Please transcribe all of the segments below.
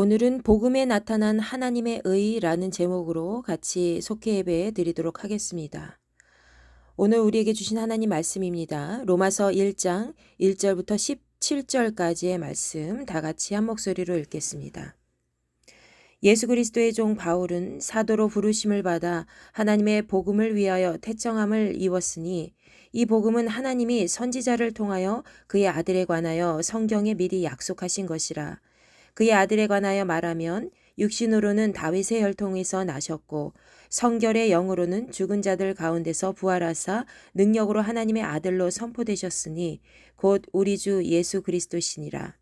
오늘은 복음에 나타난 하나님의 의라는 제목으로 같이 속회 예배 드리도록 하겠습니다. 오늘 우리에게 주신 하나님 말씀입니다. 로마서 1장 1절부터 17절까지의 말씀 다 같이 한 목소리로 읽겠습니다. 예수 그리스도의 종 바울은 사도로 부르심을 받아 하나님의 복음을 위하여 택정함을 입었으니 이 복음은 하나님이 선지자를 통하여 그의 아들에 관하여 성경에 미리 약속하신 것이라. 그의 아들에 관하여 말하면 육신으로는 다윗의 혈통에서 나셨고 성결의 영으로는 죽은 자들 가운데서 부활하사 능력으로 하나님의 아들로 선포되셨으니 곧 우리 주 예수 그리스도시니라.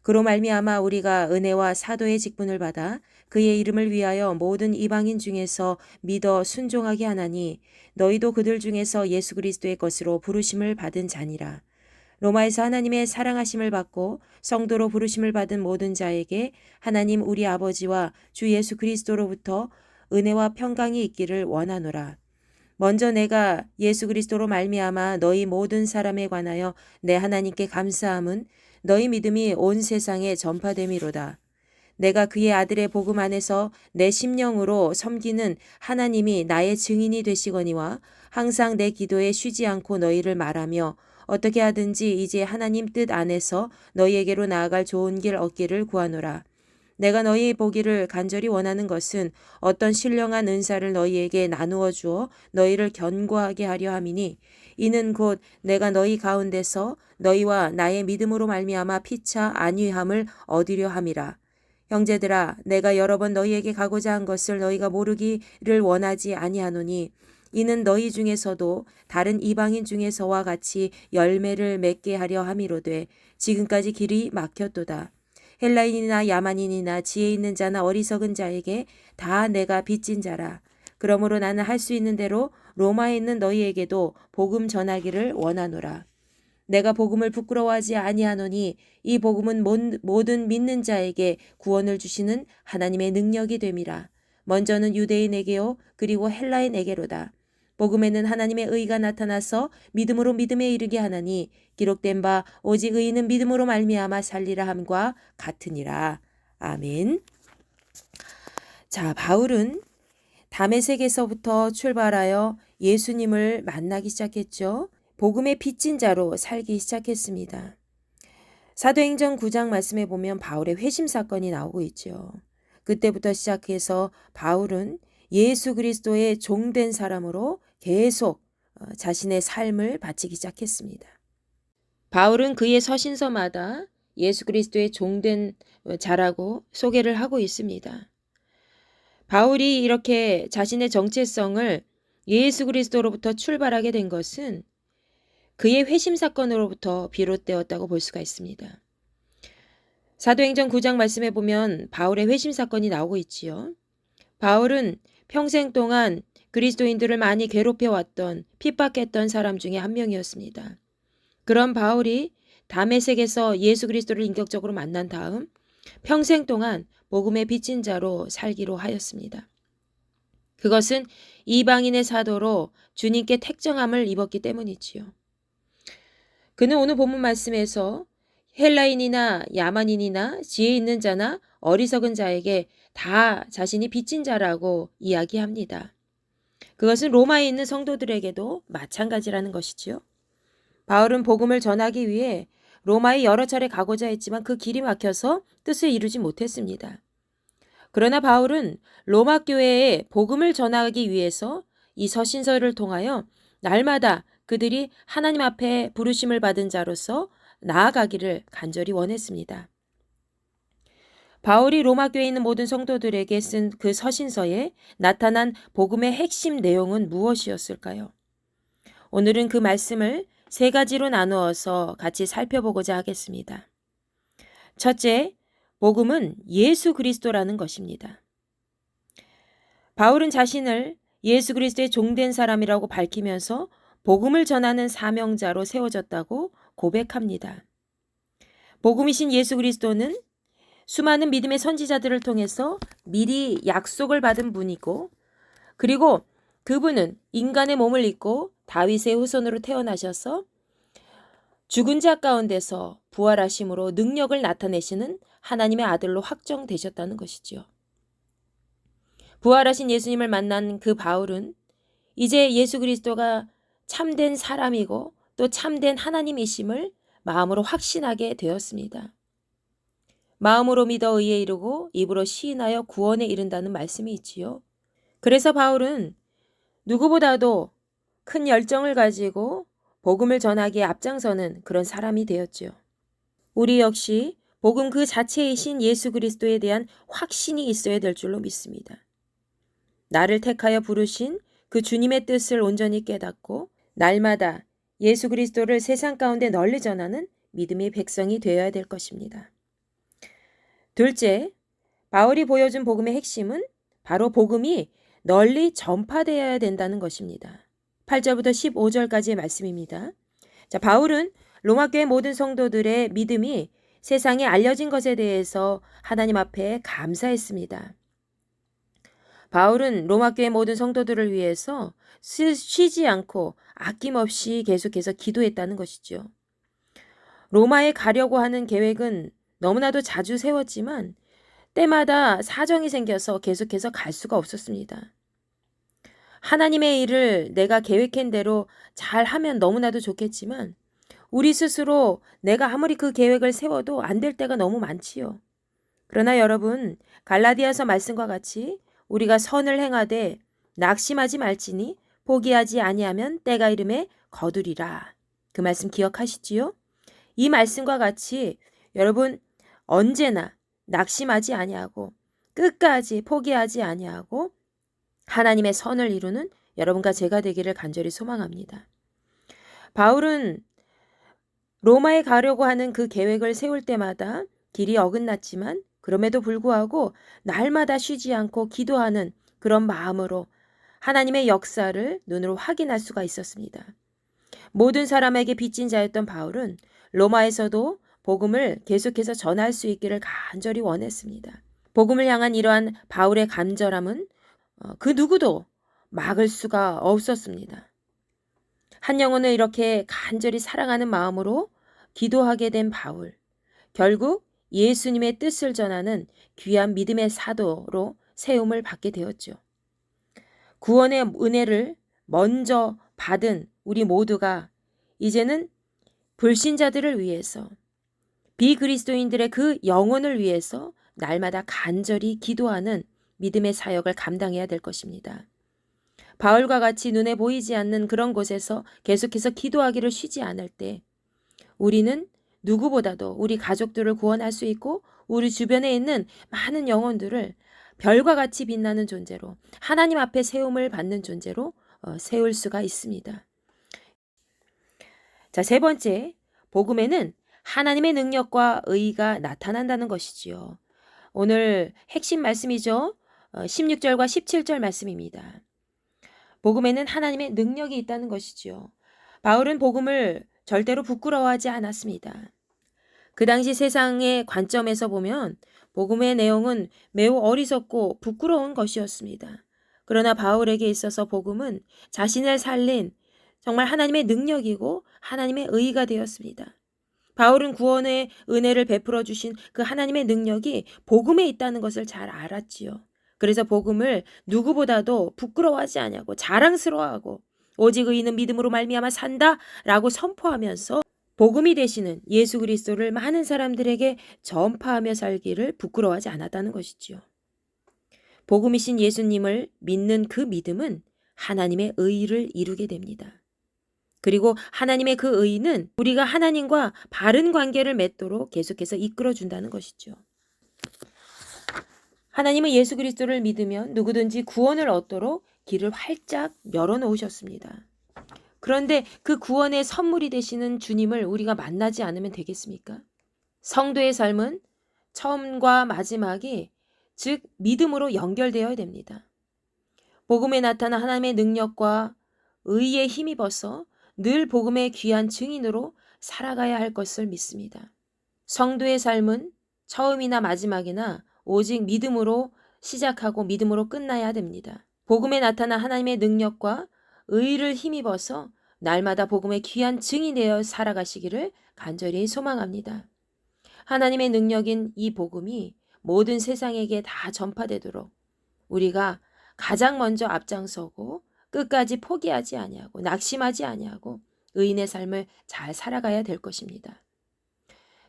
그로 말미암아 우리가 은혜와 사도의 직분을 받아 그의 이름을 위하여 모든 이방인 중에서 믿어 순종하게 하나니 너희도 그들 중에서 예수 그리스도의 것으로 부르심을 받은 자니라. 로마에서 하나님의 사랑하심을 받고 성도로 부르심을 받은 모든 자에게 하나님 우리 아버지와 주 예수 그리스도로부터 은혜와 평강이 있기를 원하노라. 먼저 내가 예수 그리스도로 말미암아 너희 모든 사람에 관하여 내 하나님께 감사함은 너희 믿음이 온 세상에 전파됨이로다. 내가 그의 아들의 복음 안에서 내 심령으로 섬기는 하나님이 나의 증인이 되시거니와 항상 내 기도에 쉬지 않고 너희를 말하며 어떻게 하든지 이제 하나님 뜻 안에서 너희에게로 나아갈 좋은 길 얻기를 구하노라. 내가 너희 보기를 간절히 원하는 것은 어떤 신령한 은사를 너희에게 나누어 주어 너희를 견고하게 하려 함이니 이는 곧 내가 너희 가운데서 너희와 나의 믿음으로 말미암아 피차 안위함을 얻으려 함이라. 형제들아, 내가 여러 번 너희에게 가고자 한 것을 너희가 모르기를 원하지 아니하노니 이는 너희 중에서도 다른 이방인 중에서와 같이 열매를 맺게 하려 함이로되 지금까지 길이 막혔도다. 헬라인이나 야만인이나 지혜 있는 자나 어리석은 자에게 다 내가 빚진 자라. 그러므로 나는 할 수 있는 대로 로마에 있는 너희에게도 복음 전하기를 원하노라. 내가 복음을 부끄러워하지 아니하노니 이 복음은 모든 믿는 자에게 구원을 주시는 하나님의 능력이 됨이라. 먼저는 유대인에게요 그리고 헬라인에게로다. 복음에는 하나님의 의가 나타나서 믿음으로 믿음에 이르게 하나니 기록된 바 오직 의인은 믿음으로 말미암아 살리라 함과 같으니라. 아멘. 자, 바울은 다메섹에서부터 출발하여 예수님을 만나기 시작했죠. 복음의 빚진 자로 살기 시작했습니다. 사도행전 9장 말씀에 보면 바울의 회심 사건이 나오고 있죠. 그때부터 시작해서 바울은 예수 그리스도의 종된 사람으로 계속 자신의 삶을 바치기 시작했습니다. 바울은 그의 서신서마다 예수 그리스도의 종된 자라고 소개를 하고 있습니다. 바울이 이렇게 자신의 정체성을 예수 그리스도로부터 출발하게 된 것은 그의 회심 사건으로부터 비롯되었다고 볼 수가 있습니다. 사도행전 9장 말씀에 보면 바울의 회심 사건이 나오고 있지요. 바울은 평생 동안 그리스도인들을 많이 괴롭혀왔던 핍박했던 사람 중에 한 명이었습니다. 그런 바울이 다메섹에서 예수 그리스도를 인격적으로 만난 다음 평생 동안 복음의 빚진 자로 살기로 하였습니다. 그것은 이방인의 사도로 주님께 택정함을 입었기 때문이지요. 그는 오늘 본문 말씀에서 헬라인이나 야만인이나 지혜 있는 자나 어리석은 자에게 다 자신이 빚진 자라고 이야기합니다. 그것은 로마에 있는 성도들에게도 마찬가지라는 것이지요. 바울은 복음을 전하기 위해 로마에 여러 차례 가고자 했지만 그 길이 막혀서 뜻을 이루지 못했습니다. 그러나 바울은 로마 교회에 복음을 전하기 위해서 이 서신서를 통하여 날마다 그들이 하나님 앞에 부르심을 받은 자로서 나아가기를 간절히 원했습니다. 바울이 로마 교회에 있는 모든 성도들에게 쓴 그 서신서에 나타난 복음의 핵심 내용은 무엇이었을까요? 오늘은 그 말씀을 세 가지로 나누어서 같이 살펴보고자 하겠습니다. 첫째, 복음은 예수 그리스도라는 것입니다. 바울은 자신을 예수 그리스도의 종된 사람이라고 밝히면서 복음을 전하는 사명자로 세워졌다고 고백합니다. 복음이신 예수 그리스도는 수많은 믿음의 선지자들을 통해서 미리 약속을 받은 분이고 그리고 그분은 인간의 몸을 입고 다윗의 후손으로 태어나셔서 죽은 자 가운데서 부활하심으로 능력을 나타내시는 하나님의 아들로 확정되셨다는 것이지요. 부활하신 예수님을 만난 그 바울은 이제 예수 그리스도가 참된 사람이고 또 참된 하나님이심을 마음으로 확신하게 되었습니다. 마음으로 믿어 의에 이르고 입으로 시인하여 구원에 이른다는 말씀이 있지요. 그래서 바울은 누구보다도 큰 열정을 가지고 복음을 전하기에 앞장서는 그런 사람이 되었지요. 우리 역시 복음 그 자체이신 예수 그리스도에 대한 확신이 있어야 될 줄로 믿습니다. 나를 택하여 부르신 그 주님의 뜻을 온전히 깨닫고 날마다 예수 그리스도를 세상 가운데 널리 전하는 믿음의 백성이 되어야 될 것입니다. 둘째, 바울이 보여준 복음의 핵심은 바로 복음이 널리 전파되어야 된다는 것입니다. 8절부터 15절까지의 말씀입니다. 자, 바울은 로마교회 모든 성도들의 믿음이 세상에 알려진 것에 대해서 하나님 앞에 감사했습니다. 바울은 로마교회 모든 성도들을 위해서 쉬지 않고 아낌없이 계속해서 기도했다는 것이죠. 로마에 가려고 하는 계획은 너무나도 자주 세웠지만 때마다 사정이 생겨서 계속해서 갈 수가 없었습니다. 하나님의 일을 내가 계획한 대로 잘 하면 너무나도 좋겠지만 우리 스스로 내가 아무리 그 계획을 세워도 안 될 때가 너무 많지요. 그러나 여러분, 갈라디아서 말씀과 같이 우리가 선을 행하되 낙심하지 말지니 포기하지 아니하면 때가 이름에 거두리라. 그 말씀 기억하시지요? 이 말씀과 같이 여러분 언제나 낙심하지 아니하고 끝까지 포기하지 아니하고 하나님의 선을 이루는 여러분과 제가 되기를 간절히 소망합니다. 바울은 로마에 가려고 하는 그 계획을 세울 때마다 길이 어긋났지만 그럼에도 불구하고 날마다 쉬지 않고 기도하는 그런 마음으로 하나님의 역사를 눈으로 확인할 수가 있었습니다. 모든 사람에게 빚진 자였던 바울은 로마에서도 복음을 계속해서 전할 수 있기를 간절히 원했습니다. 복음을 향한 이러한 바울의 간절함은 그 누구도 막을 수가 없었습니다. 한 영혼을 이렇게 간절히 사랑하는 마음으로 기도하게 된 바울. 결국 예수님의 뜻을 전하는 귀한 믿음의 사도로 세움을 받게 되었죠. 구원의 은혜를 먼저 받은 우리 모두가 이제는 불신자들을 위해서 비그리스도인들의 그 영혼을 위해서 날마다 간절히 기도하는 믿음의 사역을 감당해야 될 것입니다. 바울과 같이 눈에 보이지 않는 그런 곳에서 계속해서 기도하기를 쉬지 않을 때 우리는 누구보다도 우리 가족들을 구원할 수 있고 우리 주변에 있는 많은 영혼들을 별과 같이 빛나는 존재로 하나님 앞에 세움을 받는 존재로 세울 수가 있습니다. 자, 세 번째, 복음에는 하나님의 능력과 의가 나타난다는 것이지요. 오늘 핵심 말씀이죠. 16절과 17절 말씀입니다. 복음에는 하나님의 능력이 있다는 것이지요. 바울은 복음을 절대로 부끄러워하지 않았습니다. 그 당시 세상의 관점에서 보면 복음의 내용은 매우 어리석고 부끄러운 것이었습니다. 그러나 바울에게 있어서 복음은 자신을 살린 정말 하나님의 능력이고 하나님의 의가 되었습니다. 바울은 구원의 은혜를 베풀어 주신 그 하나님의 능력이 복음에 있다는 것을 잘 알았지요. 그래서 복음을 누구보다도 부끄러워하지 아니하고 자랑스러워하고 오직 의인은 믿음으로 말미암아 산다라고 선포하면서 복음이 되시는 예수 그리스도를 많은 사람들에게 전파하며 살기를 부끄러워하지 않았다는 것이지요. 복음이신 예수님을 믿는 그 믿음은 하나님의 의를 이루게 됩니다. 그리고 하나님의 그 의는 우리가 하나님과 바른 관계를 맺도록 계속해서 이끌어준다는 것이죠. 하나님은 예수 그리스도를 믿으면 누구든지 구원을 얻도록 길을 활짝 열어놓으셨습니다. 그런데 그 구원의 선물이 되시는 주님을 우리가 만나지 않으면 되겠습니까? 성도의 삶은 처음과 마지막이 즉 믿음으로 연결되어야 됩니다. 복음에 나타난 하나님의 능력과 의에 힘입어서 늘 복음의 귀한 증인으로 살아가야 할 것을 믿습니다. 성도의 삶은 처음이나 마지막이나 오직 믿음으로 시작하고 믿음으로 끝나야 됩니다. 복음에 나타난 하나님의 능력과 의를 힘입어서 날마다 복음의 귀한 증인이 되어 살아가시기를 간절히 소망합니다. 하나님의 능력인 이 복음이 모든 세상에게 다 전파되도록 우리가 가장 먼저 앞장서고 끝까지 포기하지 아니하고 낙심하지 아니하고 의인의 삶을 잘 살아가야 될 것입니다.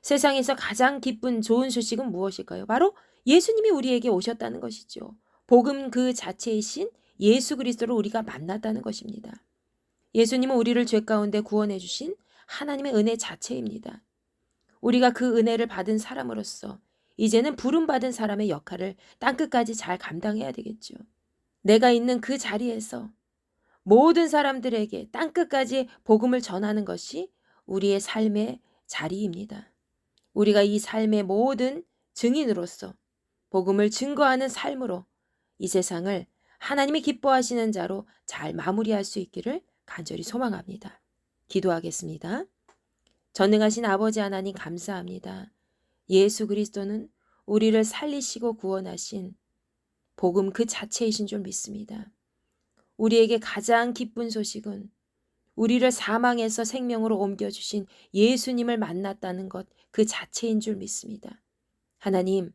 세상에서 가장 기쁜 좋은 소식은 무엇일까요? 바로 예수님이 우리에게 오셨다는 것이죠. 복음 그 자체이신 예수 그리스도를 우리가 만났다는 것입니다. 예수님은 우리를 죄 가운데 구원해 주신 하나님의 은혜 자체입니다. 우리가 그 은혜를 받은 사람으로서 이제는 부름받은 사람의 역할을 땅끝까지 잘 감당해야 되겠죠. 내가 있는 그 자리에서 모든 사람들에게 땅끝까지 복음을 전하는 것이 우리의 삶의 자리입니다. 우리가 이 삶의 모든 증인으로서 복음을 증거하는 삶으로 이 세상을 하나님이 기뻐하시는 자로 잘 마무리할 수 있기를 간절히 소망합니다. 기도하겠습니다. 전능하신 아버지 하나님 감사합니다. 예수 그리스도는 우리를 살리시고 구원하신 복음 그 자체이신 줄 믿습니다. 우리에게 가장 기쁜 소식은 우리를 사망에서 생명으로 옮겨주신 예수님을 만났다는 것 그 자체인 줄 믿습니다. 하나님,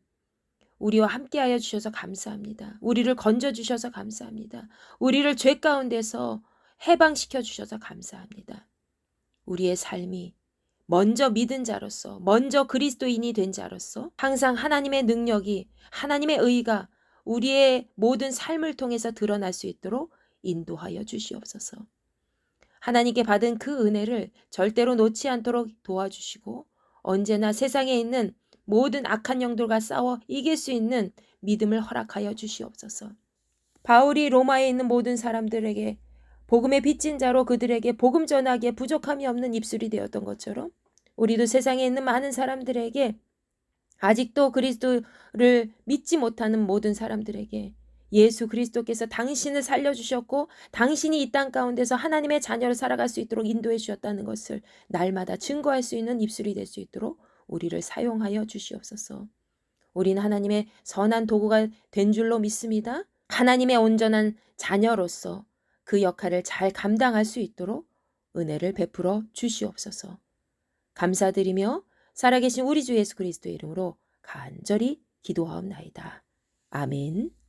우리와 함께하여 주셔서 감사합니다. 우리를 건져주셔서 감사합니다. 우리를 죄 가운데서 해방시켜 주셔서 감사합니다. 우리의 삶이 먼저 믿은 자로서, 먼저 그리스도인이 된 자로서 항상 하나님의 능력이, 하나님의 의가 우리의 모든 삶을 통해서 드러날 수 있도록 인도하여 주시옵소서. 하나님께 받은 그 은혜를 절대로 놓지 않도록 도와주시고 언제나 세상에 있는 모든 악한 영들과 싸워 이길 수 있는 믿음을 허락하여 주시옵소서. 바울이 로마에 있는 모든 사람들에게 복음의 빚진 자로 그들에게 복음 전하기에 부족함이 없는 입술이 되었던 것처럼 우리도 세상에 있는 많은 사람들에게 아직도 그리스도를 믿지 못하는 모든 사람들에게 예수 그리스도께서 당신을 살려주셨고 당신이 이 땅 가운데서 하나님의 자녀로 살아갈 수 있도록 인도해 주셨다는 것을 날마다 증거할 수 있는 입술이 될 수 있도록 우리를 사용하여 주시옵소서. 우리는 하나님의 선한 도구가 된 줄로 믿습니다. 하나님의 온전한 자녀로서 그 역할을 잘 감당할 수 있도록 은혜를 베풀어 주시옵소서. 감사드리며 살아계신 우리 주 예수 그리스도의 이름으로 간절히 기도하옵나이다. 아멘.